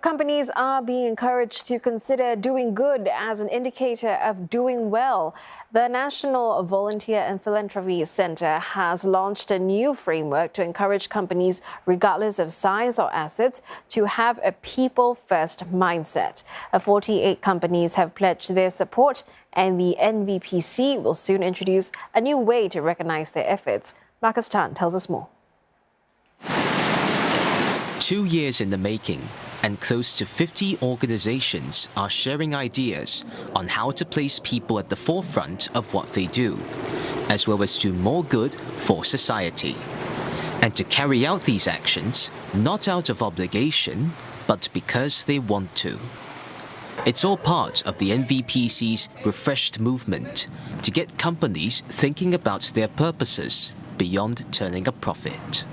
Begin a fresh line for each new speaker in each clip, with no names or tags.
Companies are being encouraged to consider doing good as an indicator of doing well. The National Volunteer and Philanthropy Center has launched a new framework to encourage companies, regardless of size or assets, to have a people-first mindset. 48 companies have pledged their support, and the NVPC will soon introduce a new way to recognize their efforts. Marcus Tan tells us more.
2 years in the making, and close to 50 organizations are sharing ideas on how to place people at the forefront of what they do, as well as do more good for society. And to carry out these actions, not out of obligation, but because they want to. It's all part of the NVPC's refreshed movement to get companies thinking about their purposes beyond turning a profit.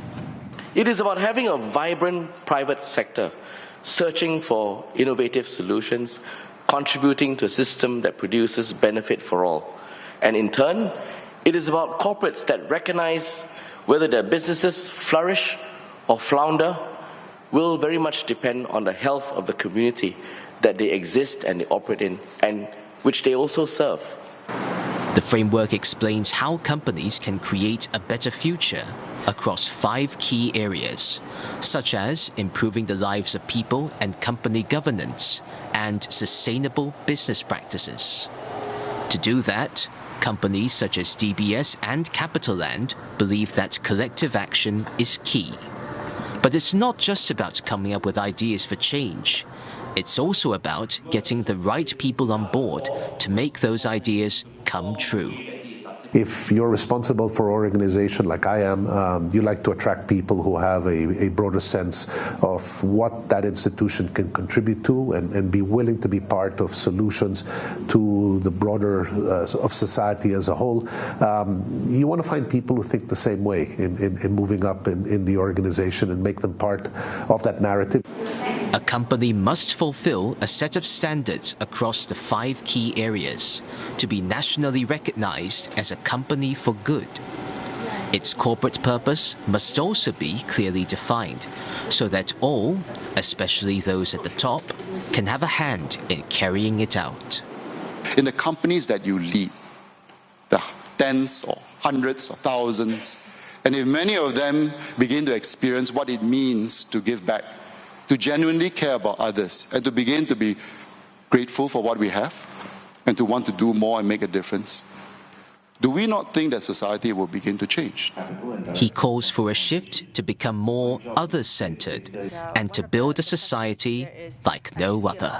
It is about having a vibrant private sector, searching for innovative solutions, contributing to a system that produces benefit for all. And in turn, it is about corporates that recognize whether their businesses flourish or flounder will very much depend on the health of the community that they exist and they operate in, and which they also serve.
The framework explains how companies can create a better future across 5 key areas, such as improving the lives of people and company governance and sustainable business practices. To do that, companies such as DBS and CapitaLand believe that collective action is key. But it's not just about coming up with ideas for change. It's also about getting the right people on board to make those ideas come true.
If you're responsible for an organization like I am, you like to attract people who have a broader sense of what that institution can contribute to and be willing to be part of solutions to the broader of society as a whole. You want to find people who think the same way in moving up in the organization and make them part of that narrative.
A company must fulfill a set of standards across the 5 key areas to be nationally recognized as a company for good. Its corporate purpose must also be clearly defined so that all, especially those at the top, can have a hand in carrying it out.
In the companies that you lead, the tens or hundreds or thousands, and if many of them begin to experience what it means to give back, to genuinely care about others, and to begin to be grateful for what we have, and to want to do more and make a difference, do we not think that society will begin to change?
He calls for a shift to become more others-centered and to build a society like no other.